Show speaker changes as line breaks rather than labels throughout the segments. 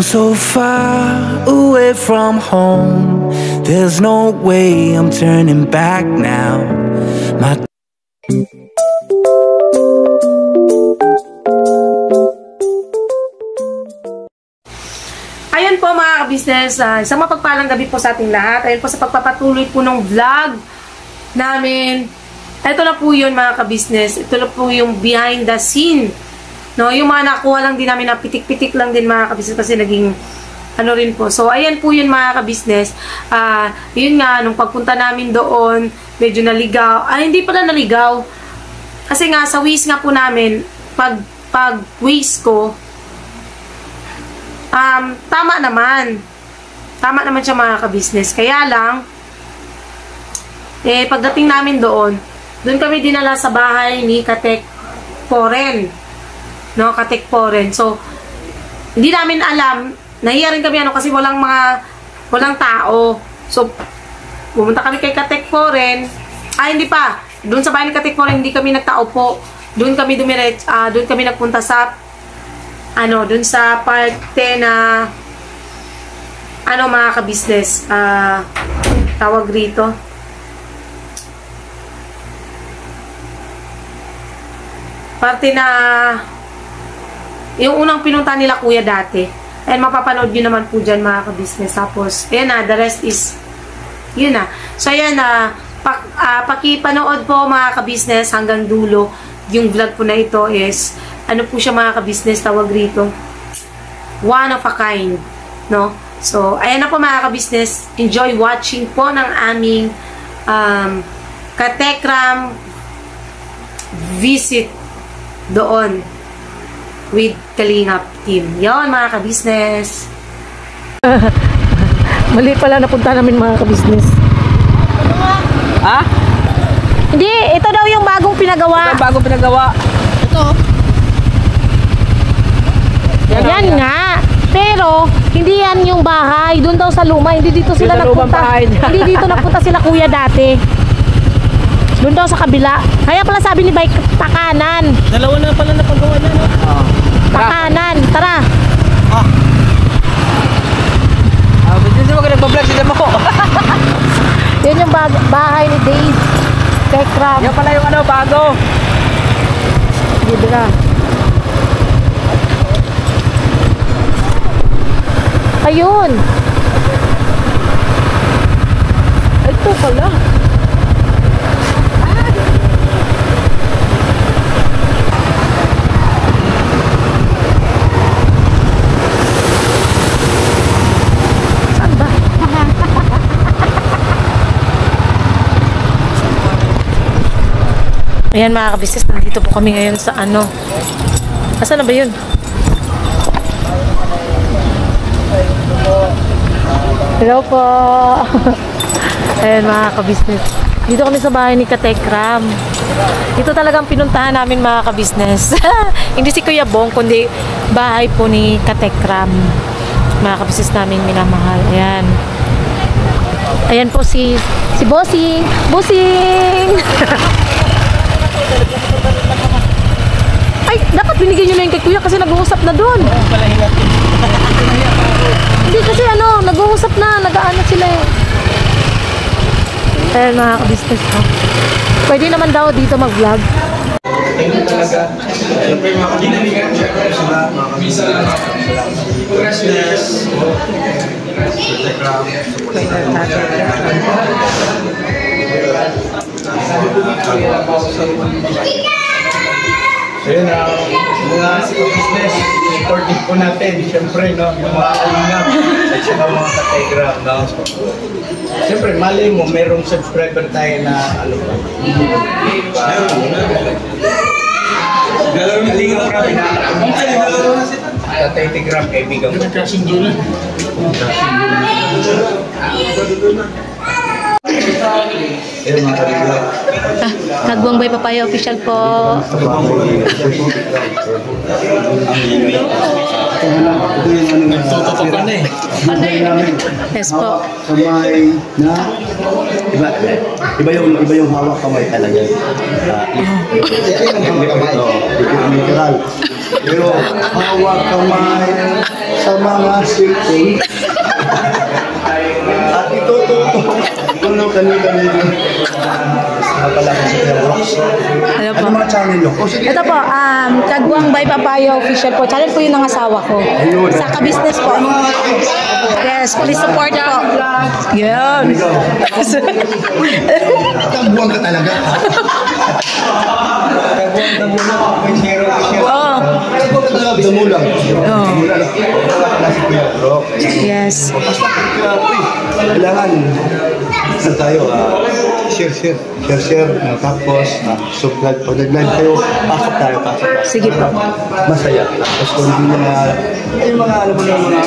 I'm so far away from home. There's no way I'm turning back now. My
Ayun po mga ka-business, isang mapagpalang gabi po sa ating lahat. Ayun po sa pagpapatuloy po ng vlog namin. Ito na po yun mga ka-business. Ito na po yung behind the scene. No, yung mga nakuha lang din namin na pitik-pitik lang din mga ka-business kasi naging ano rin po. So ayan po yun mga ka-business. Yun nga, nung pagpunta namin doon, medyo naligaw. Hindi pala naligaw. Kasi nga sa waist nga po namin, pag waist ko, tama naman. Tama naman siya mga ka-business. Kaya lang, pagdating namin doon kami dinala sa bahay ni Katek Poren. No, Katek Poren. So, hindi namin alam, nahiya rin kami kasi walang tao. So, pumunta kami kay Katek Poren. Hindi pa. Doon sa bahay ni Katek Poren, hindi kami nagtaupo. Doon kami doon kami nagpunta sa dun sa parte na mga ka-business tawag rito parte na yung unang pinunta nila kuya dati. And mapapanood nyo naman po dyan mga ka-business. Tapos ayan na, the rest is yun na. So ayan na, pakipanood po mga ka-business hanggang dulo. Yung vlog po na ito is ano po siya mga ka-business, tawag rito one of a kind, no? So, ayan na po mga ka-business, enjoy watching po ng aming Katekram visit doon with Kalingap team. Yon mga ka-business.
Mali pala napunta namin mga ka-business. Hindi, ito daw yung bagong pinagawa.
Ito bagong pinagawa. Ito.
Yan nga. Pero, hindi yan yung bahay. Doon daw sa luma. Hindi dito sila nagpunta. Hindi dito nagpunta sila kuya dati. Doon daw sa kabila. Kaya pala sabi ni Bike, pakanan.
Dalawa na pala napagawa na, no?
Pakanan. Tara.
Hindi mo ka nagbablog sila mo.
Yan yung bahay ni Dave. Tekram.
Yan pala yung bago.
Dito na. Ayun. Ito pala. Saan ba? Ayan mga ka-business, nandito po kami ngayon sa Asan na ba yun? Hello po. Ayan mga ka-business. Dito kami sa bahay ni Katekram. Dito talagang pinuntahan namin mga ka-business. Hindi si Kuya Bong, kundi bahay po ni Katekram. Mga ka-business namin minamahal. Ayan. Ayan po si Bossing. Bossing! Ay, dapat binigyan nyo na yung kay Kuya kasi nag-uusap na doon. Hindi kasi nag-uusap na, nag-aano sila eh. Ayan mga ka-business ko. Pwede naman daw dito mag-vlog.
Thank you talaga. Siyempre mga kabinaligan sila, mga kabinaligan. Business, Instagram, ayun na, mga business, supportive po natin, siyempre, no, yung mga kalingap, at saka mga Katekram, no. Siyempre, mali mo, merong subscriber tayo na, Katekram, kaibigan ko.
Nagbuang Boy Papaya official po.
Nagtututok ka na eh.
Yes po.
Kamay na iba yung hawak kamay talaga. Literal. Pero hawak kamay sa mga cellphone. At itututo kung kanina-kanina. Pala ko sa Rox. Ano mga channel nyo? Oh, sige.
Ito po, Kagwang by Papaya Official po. Channel po yun ng asawa ko.
Ayun.
Sa ka-business po. Yes, please support po. Yan.
Kagwang ka talaga.
May zero to zero.
Oo.
Kagwang ka talaga. Damulang. Damulang. Klase ko yung Rox.
Yes.
Kailangan tayo share. Tapos subscribe. Pag nag-live kayo, pasok tayo.
Sige po.
Masaya. Tapos kung hindi na yung mga alam mo na mga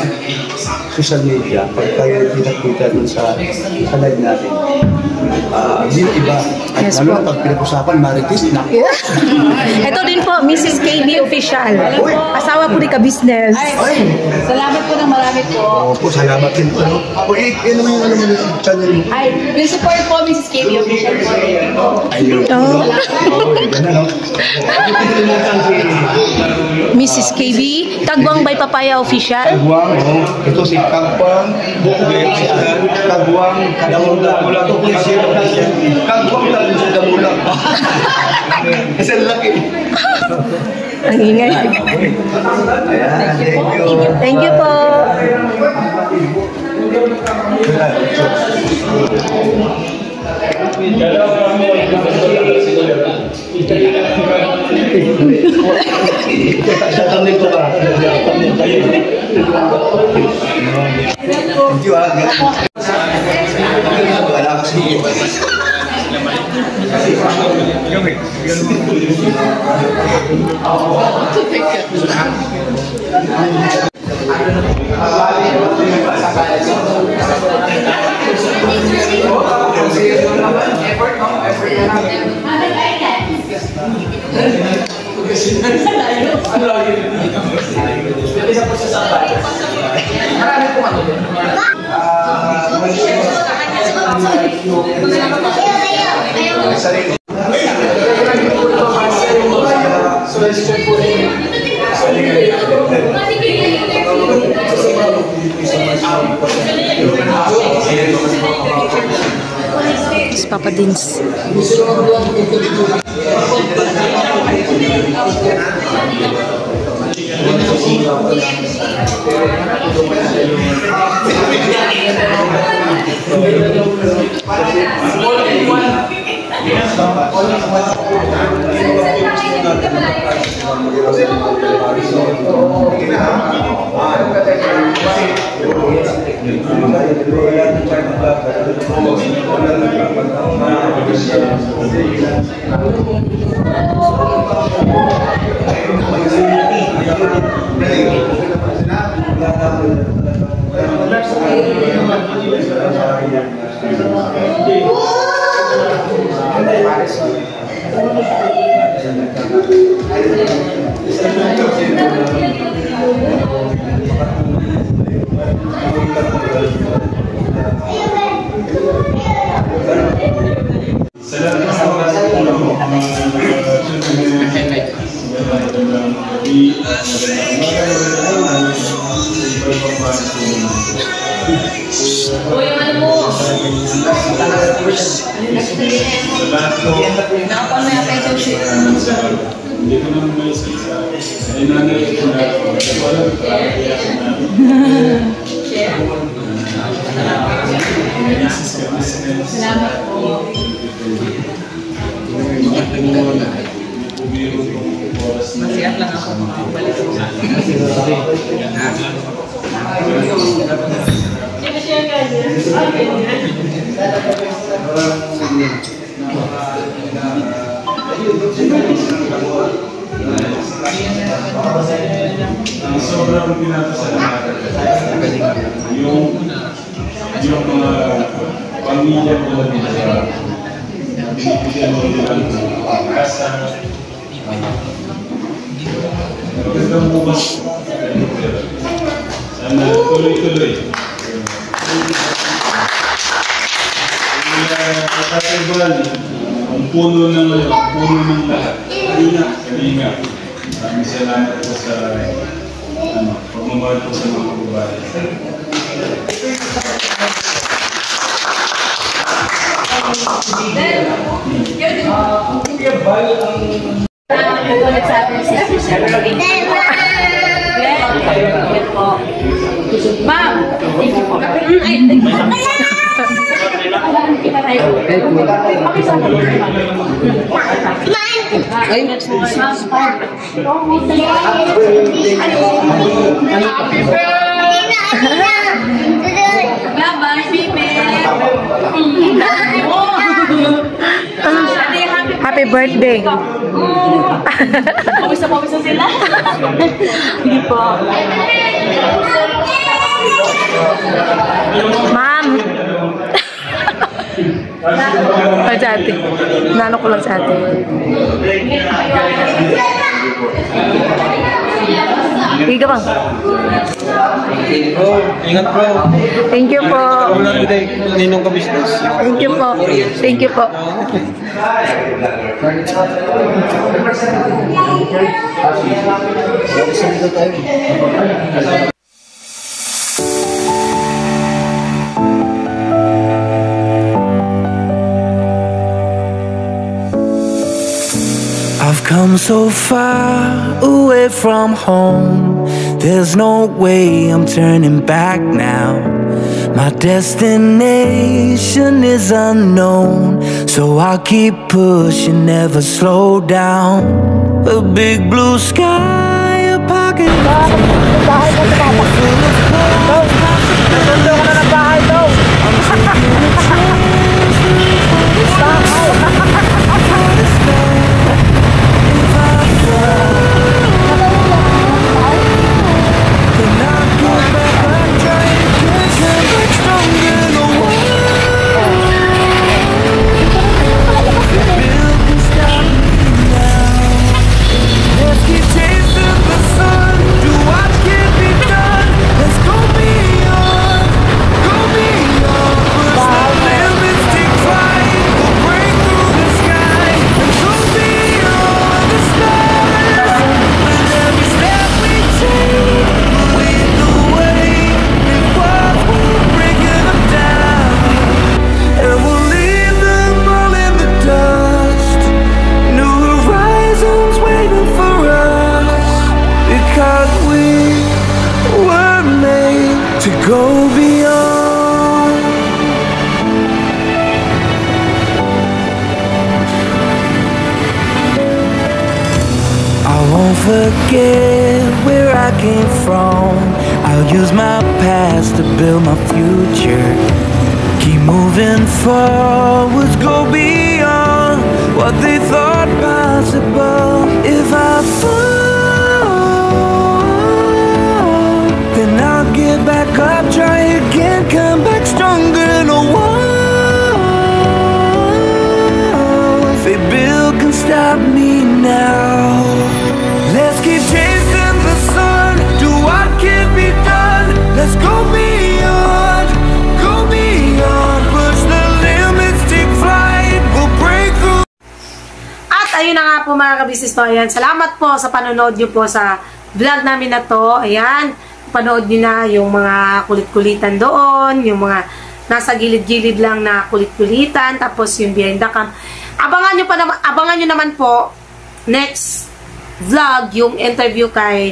social media, pag tayo kita dun sa live natin, yung iba. At
Yes
lalo
po.
na pag pinag-usapan, marites na.
Ito din po, Mrs. KB Official. Asawa po ni ka-business.
Ay!
Salamat po ng marami po.
Opo, salamat din po. Ano mo yung channel mo?
Ay, yung support po, Mrs. Katie Official po.
Ayun.
Mrs. KB, Kagwang by Papaya Official.
Kagwang, ito si Kagwang, Kagwang, Damulang, Kagwang lang sa Damulang. Kasi ang laki.
Ang ingay. Thank you po.
Tatangin ko ba? Thank you, wala ko sige.
Si Papa Dins.
Masiyat lang ako makabalik.
Sobrang pinapasalamatan yung mga pamilya ko nila binibigyan mo nila ng kasa. Magandang bukas. Sana tuloy-tuloy. Tatay ang puno ng lahat. Kalinga. Maraming salamat po sa pagmamahal po sa mga kababayan.
Ma'am!
Happy birthday.
Pawisa sila. Hindi po.
Ma'am. Ay, sa ate. Nano ko lang sa ate. Higa bang?
Ingat po.
Thank you po.
Ninong ka business.
Thank you po. Thank you po.
I've come so far away from home. There's no way I'm turning back now. My destination is unknown, so I'll keep pushing, never slow down. A big blue sky, a pocket to go beyond. I won't forget where I came from. I'll use my past to build my future. Keep moving forwards, go beyond what they thought possible. If I fall, then I'll get back up, try again, come back stronger. No one they build can stop me now. Let's keep chasing the sun, do what can be done. Let's go beyond, push the limits, take flight, we'll break through.
At ayun na nga po mga kabisnes po, ayan, salamat po sa panonood nyo po sa vlog namin na to. Ayan, panood nyo na yung mga kulit-kulitan doon, yung mga nasa gilid-gilid lang na kulit-kulitan, tapos yung behind the cam. Abangan nyo naman po next vlog yung interview kay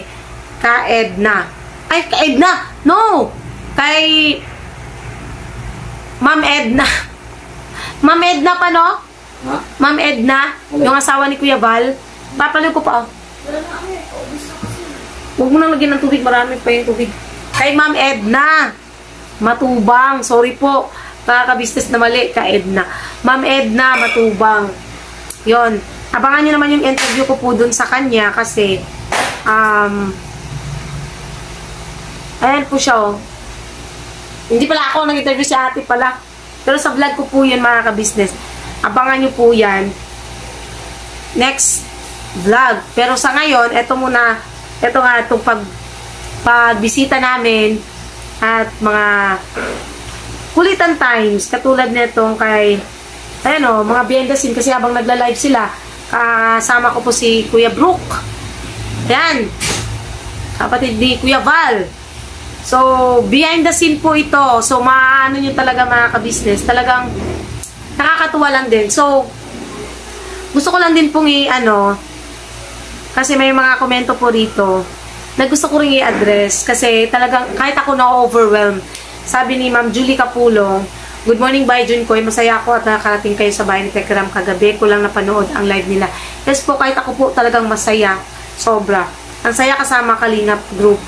Edna. Ay, kay Edna! No! Kay Ma'am Edna. Ma'am Edna pa, no?
Ha?
Ma'am Edna, yung asawa ni Kuya Val. Papaliw ko pa, oh. Huwag mo nang lagyan ng tubig, marami pa yung tubig. Kay Ma'am Edna Matubang, sorry po, kakabisnes na mali, ka Edna. Ma'am Edna Matubang. Yon. Abangan nyo naman yung interview ko po dun sa kanya kasi ayan po siya, oh. Hindi pala ako nag-interview, si ate pala. Pero sa vlog ko po yun, mga kabisnes. Abangan nyo po yan next vlog. Pero sa ngayon, eto muna, eto nga, itong pagbisita namin at mga kulitan times, katulad nitong kay, ayan o, mga behind the scene, kasi habang nagla-live sila, kasama ko po si Kuya Brook. Ayan. Kapatid ni Kuya Val. So, behind the scene po ito. So, maano nyo talaga mga ka-business. Talagang nakakatuwa lang din. So, gusto ko lang din pong kasi may mga komento po rito na gusto ko rin i-address. Kasi talagang kahit ako na-overwhelm. Sabi ni Ma'am Julie Capulong, good morning, Bay Jun Koy. Masaya ako at nakarating kayo sa bahay ni Tekram kagabi. Ko lang napanood ang live nila. Yes po, kahit ako po talagang masaya. Sobra. Ang saya kasama Kalingap Group.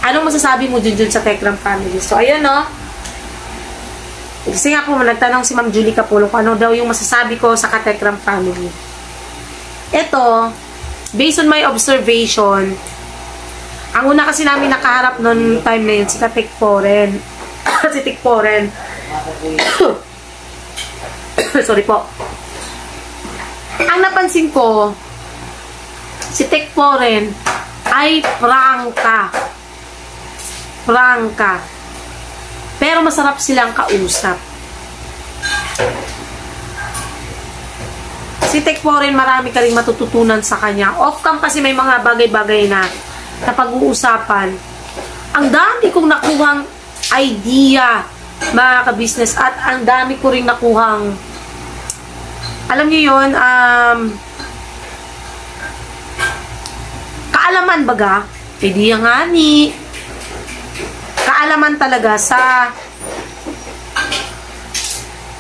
Anong masasabi mo dun sa Tekram family? So, ayan no. Kasi nga po, nagtanong si Ma'am Julie Capulong kung ano daw yung masasabi ko sa Katekram family. Ito, based on my observation, ang una kasi namin nakaharap noon time na yun, si Katek Poren. Si Tik Poren. Sorry po. Ang napansin ko, si Tik Poren ay prangka. Pero masarap silang kausap. Si Tek Poren, marami ka rin matututunan sa kanya. Off-cam kasi may mga bagay-bagay na pag-uusapan. Ang dami kong nakuhang idea, mga ka-business, at ang dami ko rin nakuhang, alam niyo yun, kaalaman baga, idea nga ni, kaalaman talaga sa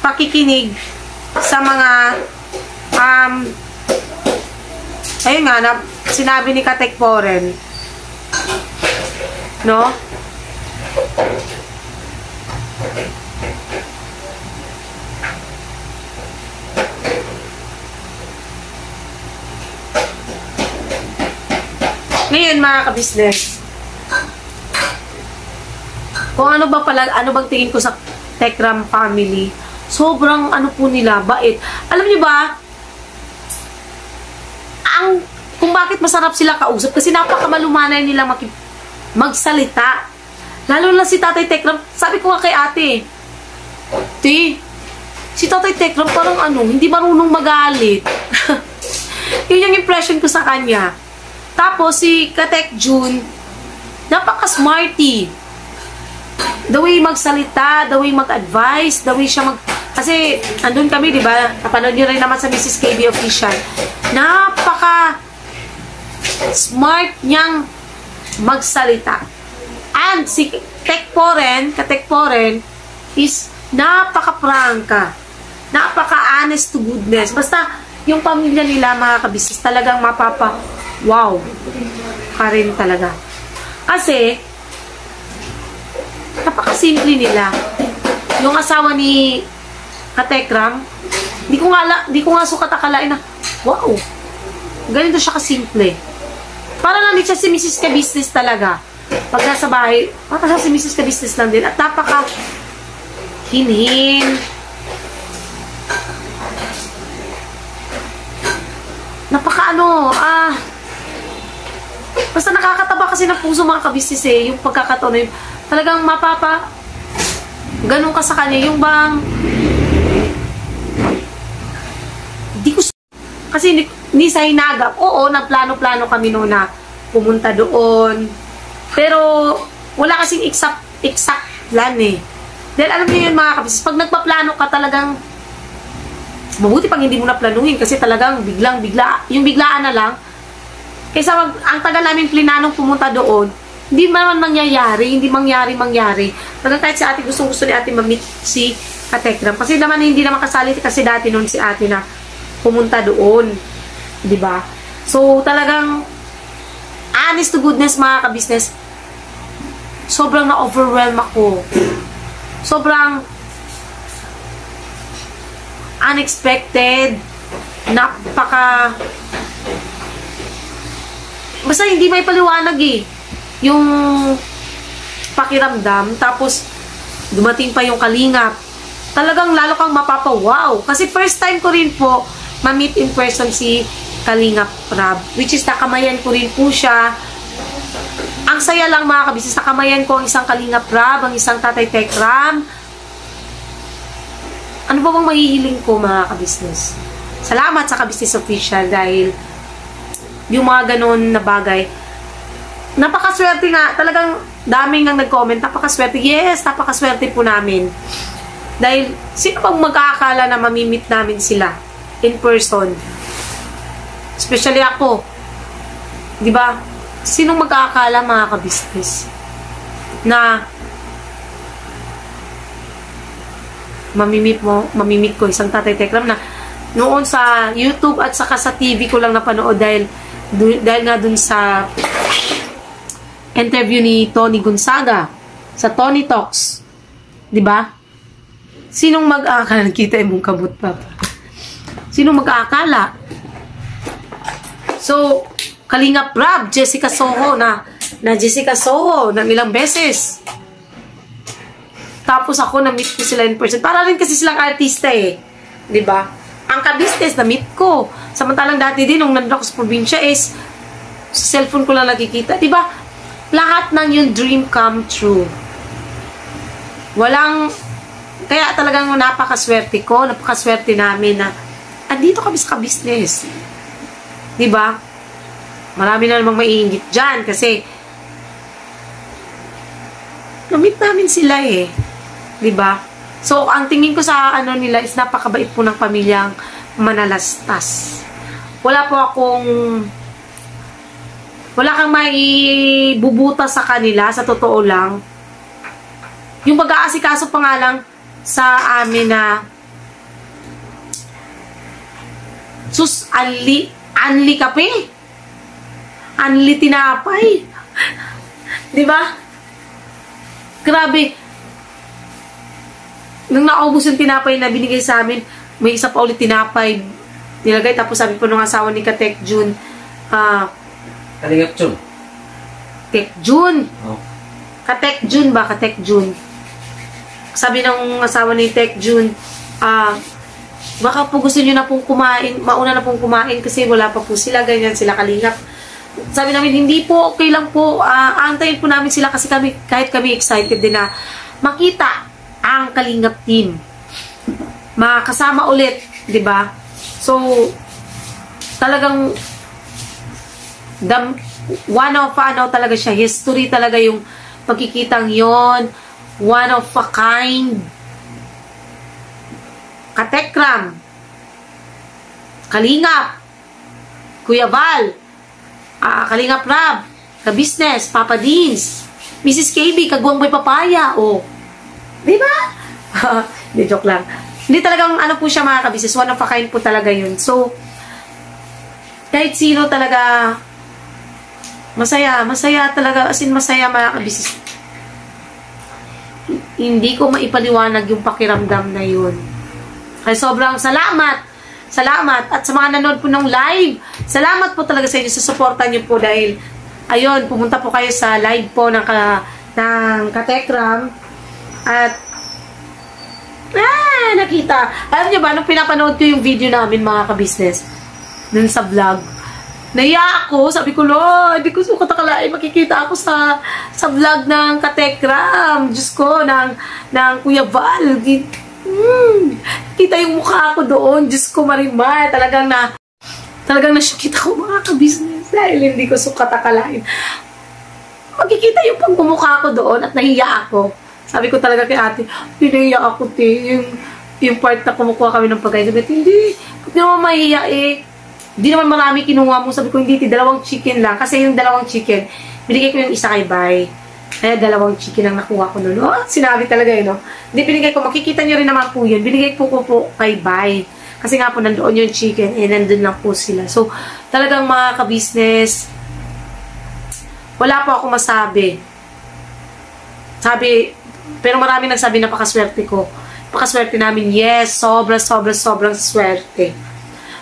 pakikinig sa mga ayun nga na sinabi ni Katek Poren, no? Ngayon mga ka-business, kung ano bang tingin ko sa Tekram family, sobrang po nila, bait. Alam niyo ba, kung bakit masarap sila kausap, kasi napakamalumanay nila magsalita. Lalo na si Tatay Tekram, sabi ko nga kay ate, si Tatay Tekram parang hindi marunong magalit. Yun yung impression ko sa kanya. Tapos si Katek Jun, napaka-smarty. The way magsalita, the way mag-advise, the way siya kasi andun kami, di ba? Napanood nyo rin naman sa Mrs. KB Official. Napaka-smart niyang magsalita. And si Katek Poren is napaka-prangka. Napaka-honest to goodness. Basta, yung pamilya nila, mga kabisnes, talagang wow ka rin talaga. Kasi, napakasimple nila. Yung asawa ni Katekram, di ko nga sukat akalain na, wow, ganito siya kasimple. Para lang din siya si Mrs. Ka-Business talaga. Pag nasa bahay, siya si Mrs. Ka-Business lang din. At napaka hinhin. Napaka basta nakakataba kasi ng puso mga ka-business yung pagkakataon na yun. Talagang ganun ka sa kanya, yung bang kasi ni sa hinagap, oo, nagplano-plano kami noon na pumunta doon. Pero wala kasing exact plan Dahil alam niyo yun mga kabisnes, pag nagpaplano ka talagang mabuti pag hindi mo na planuhin kasi talagang yung biglaan na lang. Kaysa ang tagal namin plinanong pumunta doon, hindi man mangyayari. Talagang kahit si ate, gusto ni ate ma-meet si Katekram. Kasi naman hindi naman kasali kasi dati noon si ate na pumunta doon. Diba? So, talagang honest to goodness mga ka-business, sobrang na-overwhelm ako. Sobrang unexpected, basta hindi may paliwanag yung pakiramdam. Tapos dumating pa yung Kalingap, talagang lalo kang mapapawaw kasi first time ko rin po ma-meet in person si Kalingap Rab, which is nakamayan ko rin po siya. Ang saya lang mga kabisnes, nakamayan ko ang isang Kalingap Rab, ang isang Tatay Tekram. Ano ba bang mahihiling ko mga kabisnes? Salamat sa Kabisnes Official dahil yung mga ganun na bagay, napakaswerte nga. Talagang daming nang nag-comment. Napakaswerte. Yes, napakaswerte po namin. Dahil, sino bang mag-aakala na mamimit namin sila in person? Especially ako. Diba? Sinong mag-aakala, mga ka-business, na mamimit ko isang Tatay Tekram na noon sa YouTube at saka sa TV ko lang napanood dahil nga dun sa interview ni Tony Gonzaga sa Tony Talks. 'Di ba? Sinong mag-aakala? Kita mong kabut pa. Sinong mag-aakala? So, Kalingap Rab, Jessica Soho na Jessica Soho ng ilang beses. Tapos ako, na-meet ko sila in person. Para rin kasi silang artista eh. 'Di ba? Ang ka-business, na-meet ko. Samantalang dati din, nung nandun ako sa probinsya is, sa cellphone ko lang nakikita. 'Di ba? Lahat ng yung dream come true. Kaya talagang napakaswerte ko, napakaswerte namin na andito kami sa ka-business. 'Di ba? Marami na namang maiinggit dyan kasi na-meet namin sila eh. 'Di ba? So, ang tingin ko sa nila is napakabait po ng pamilyang Manalastas. Wala kang maibubuta sa kanila, sa totoo lang. Yung pag-aasikaso pa nga lang sa amin na anli kape, anli tinapay. 'Di ba? Grabe. Nung naubos yung tinapay na binigay sa amin, may isa pa ulit tinapay nilagay. Tapos sabi po nung asawa ni Katek Jun,
Kalingap Jun.
Tek Jun.
Oh.
Katek Jun ba? Katek Jun. Sabi ng asawa ni Tek Jun, baka po gusto nyo na pong kumain, mauna na pong kumain kasi wala pa po sila, ganyan sila kalingap. Sabi namin, hindi po, okay lang po, aantayin po namin sila kasi kahit kami excited din na makita ang Kalingap team. Makasama ulit, 'di ba? So, talagang one of talaga siya, history talaga yung pagkikitang yon, one of a kind. Katekram, Kalingap, Kuya Val, Kalingap Rab, Ka-Business, Papa Deans, Mrs. KB, Kagwang Boy Papaya, di ba? Hindi, joke lang. Hindi talagang po siya mga ka-business, one of a kind po talaga yun. So, kahit sino talaga, masaya talaga, as in masaya mga ka-business. Hindi ko maipaliwanag yung pakiramdam na yun. Kaya sobrang salamat at sa mga nanood po ng live, salamat po talaga sa inyo sa suporta nyo po dahil ayun, pumunta po kayo sa live po ng Katekram at nakita. Alam nyo ba, nung pinapanood ko yung video namin mga ka-business dun sa vlog, naiya ako, sabi ko, Lord, hindi ko katakalain makikita ako sa vlog ng Katekram, Diyos ko, ng Kuya Val. Kita yung mukha ko doon, Diyos ko, Marimar, talagang nasyukita ko mga ka-business dahil hindi ko katakalain makikita yung pagmumukha ko doon at nahiya ako. Sabi ko talaga kay ate, nahiya ako, yung part na kumukuha kami ng pagkain. Sabi ko, hindi naman mahiya eh. Hindi naman marami kinuha mo. Sabi ko, hindi, 2 chicken lang. Kasi yung 2 chicken, binigay ko yung isa kay Bay. Kaya 2 chicken ang nakuha ko noon. Sinabi talaga yun, no? Hindi, binigay ko, makikita nyo rin naman po yun. Binigay ko po kay Bay. Kasi nga po, nandoon yung chicken, nandun lang po sila. So, talagang mga ka-business, wala po ako masabi. Pero marami nagsabi na pakaswerte ko. Pakaswerte namin, yes, sobrang swerte.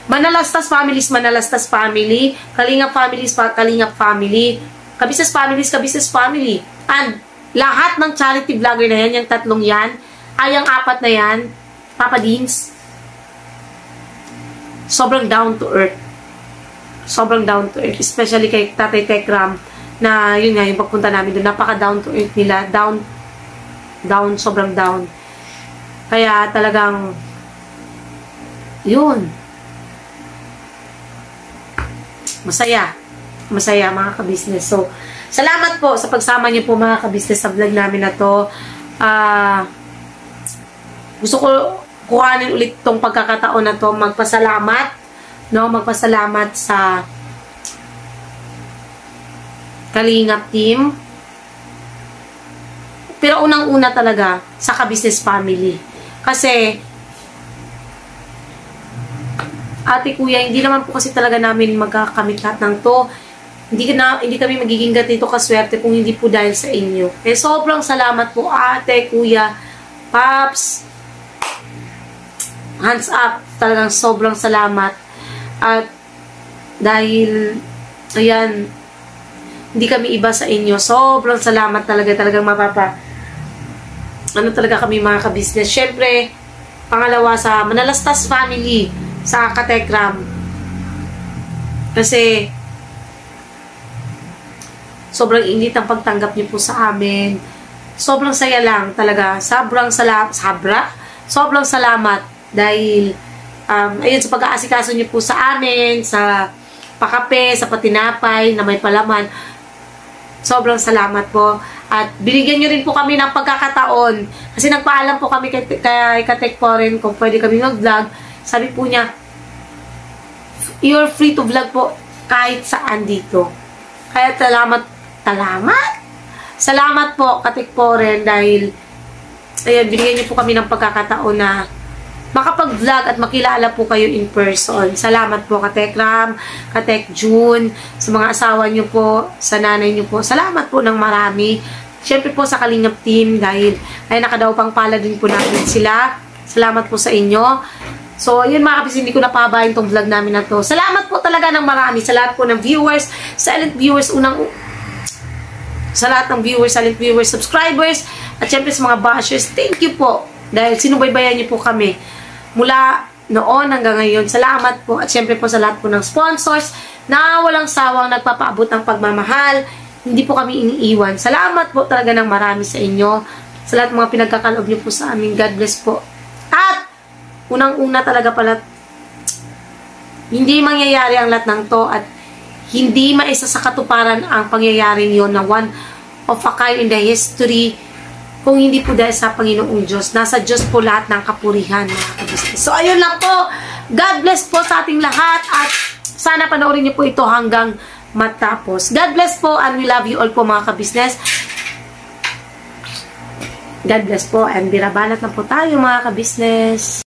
Manalastas family, Kalingap family, Ka-Business family, and lahat ng charity vlogger na yan, yung 3 yan, ay yung 4 na yan, Papa Deans, sobrang down to earth, especially kay Tatay Tekram, na yun nga, yung pagpunta namin doon, napaka down to earth nila, sobrang down. Kaya talagang yun, masaya mga ka-business. So, Salamat po sa pagsama niyo po mga ka-business sa vlog namin na to. Gusto ko kuhanin ulit tong pagkakataon na to, magpasalamat, no? Magpasalamat sa Kalingap team. Pero unang-una talaga sa ka-business family. Kasi ate, kuya, hindi naman po kasi talaga namin magkakamit lahat ng to. Hindi kami magiging ganito kaswerte kung hindi po dahil sa inyo. Eh, sobrang salamat po, ate, kuya, paps. Hands up. Talagang sobrang salamat. At dahil, ayan, hindi kami iba sa inyo. Sobrang salamat talaga. Talagang ano talaga kami mga ka-business. Syempre, pangalawa sa Manalastas family, sa Katekram. Kasi sobrang init ang pagtanggap niyo po sa amin. Sobrang saya lang talaga. Sobrang salamat dahil ayun sa pag-aasikaso niyo po sa amin, sa pakape, sa patinapay na may palaman. Sobrang salamat po. At binigyan nyo rin po kami ng pagkakataon. Kasi nagpaalam po kami kay Katek Poren kung pwede kami mag-vlog. Sabi po niya, you're free to vlog po kahit saan dito. Kaya salamat po Katek Poren dahil ayun, binigyan niyo po kami ng pagkakataon na makapag-vlog at makilala po kayo in person. Salamat po Katek Ram, Katek June, sa mga asawa niyo po, sa nanay niyo po. Salamat po ng marami. Siyempre po sa Kalingap team dahil ay nakadaw pang pala din po namin sila. Salamat po sa inyo. So, yun mga kapis, hindi ko napabayin tong vlog namin na to. Salamat po talaga ng marami sa lahat po ng viewers, silent viewers, sa lahat ng viewers, silent viewers, subscribers, at syempre sa mga bashers, thank you po. Dahil sinubaybayan niyo po kami mula noon hanggang ngayon. Salamat po. At syempre po sa lahat po ng sponsors na walang sawang nagpapaabot ng pagmamahal. Hindi po kami iniiwan. Salamat po talaga ng marami sa inyo. Sa lahat mga pinagkakaloob niyo po sa amin. God bless po. At unang-una talaga pala, hindi mangyayari ang lahat ng to at hindi maisa sa katuparan ang pangyayaring yon na one of a kind in the history kung hindi po dahil sa Panginoong Diyos. Nasa Diyos po lahat ng kapurihan, mga kabisnes. So, ayun lang po. God bless po sa ating lahat at sana panoorin niyo po ito hanggang matapos. God bless po and we love you all po, mga kabisnes. God bless po and birabanat na po tayo, mga kabisnes.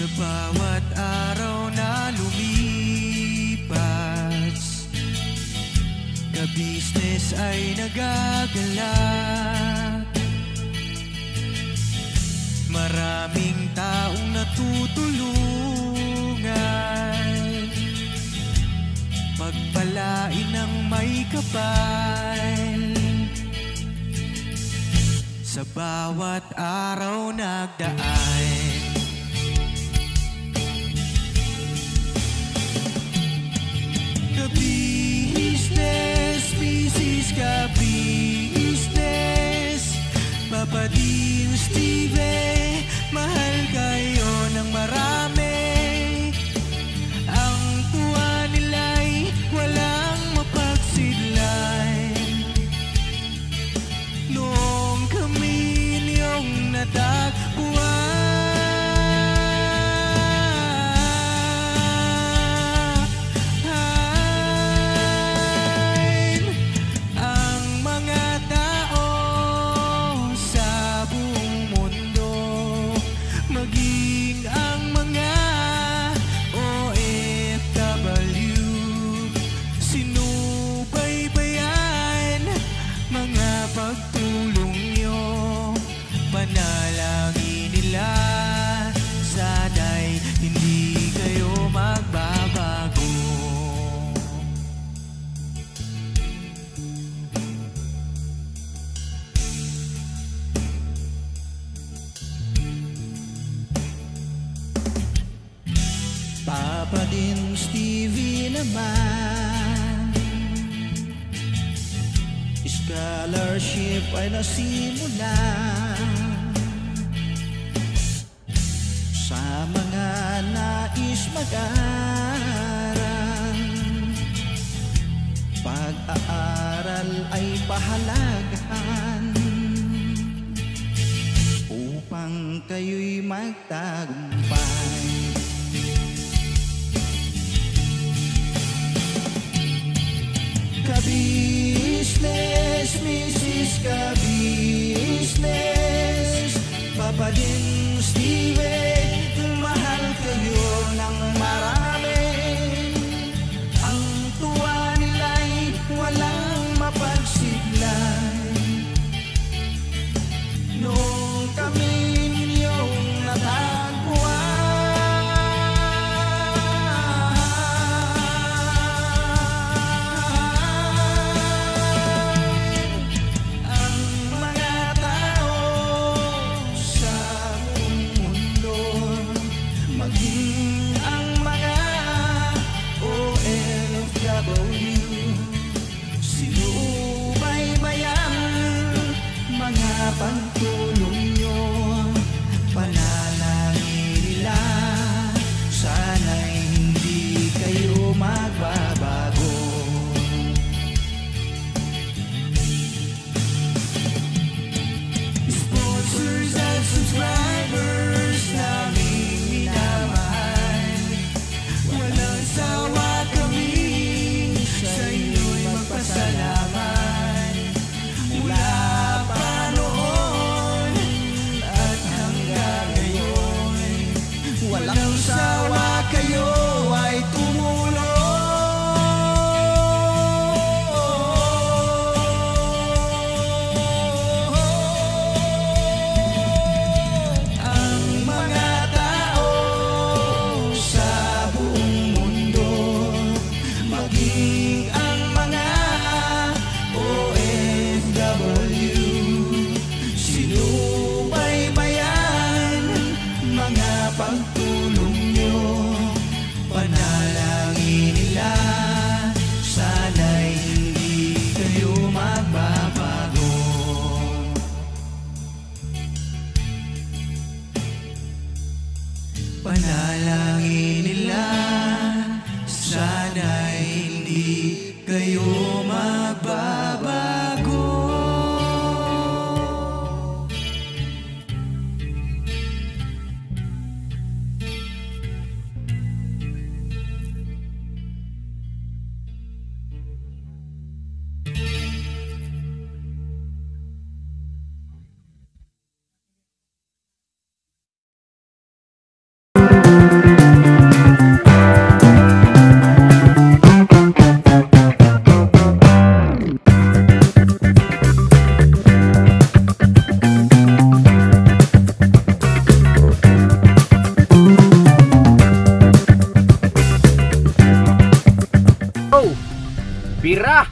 Sa bawat araw na lumipas, ka-business ay nagagalak. Maraming taong natutulungan, pagpalain ng may kapal. Sa bawat araw nagdaan, ka-business, business ka-business, Papa Dio, Steve, mahal kayo ng marami. Ang tuwa nila'y walang mapagsidlay. Noong kami niyong natagpuan, Papa din Stevie naman, scholarship ay nasimulan sa mga nais mag-aral. Pag-aaral ay pahalagahan upang kayo'y magtagumpay. Ka-business, Mrs. Ka-business, Papa din Steve, mahal kayo ng marami. Ang tuwa nila'y walang mapagsiglay. Noong kami ninyong natagpuan, pagtulong nyo, panalangin nila, sana'y hindi kayo magbabago. Sponsors at subscribers naming minamahal, walang sawa kami sa inyo'y magpasalamat. Mula walang sawa kayo ay tumulong. Ang mga tao sa buong mundo, maging ang mga OFW, sinubaybayan mga pagtulong nyo, panalangin nila, sana'y hindi kayo magbabago. Panalangin nila, sana'y hindi kayo magbabago.
Bira!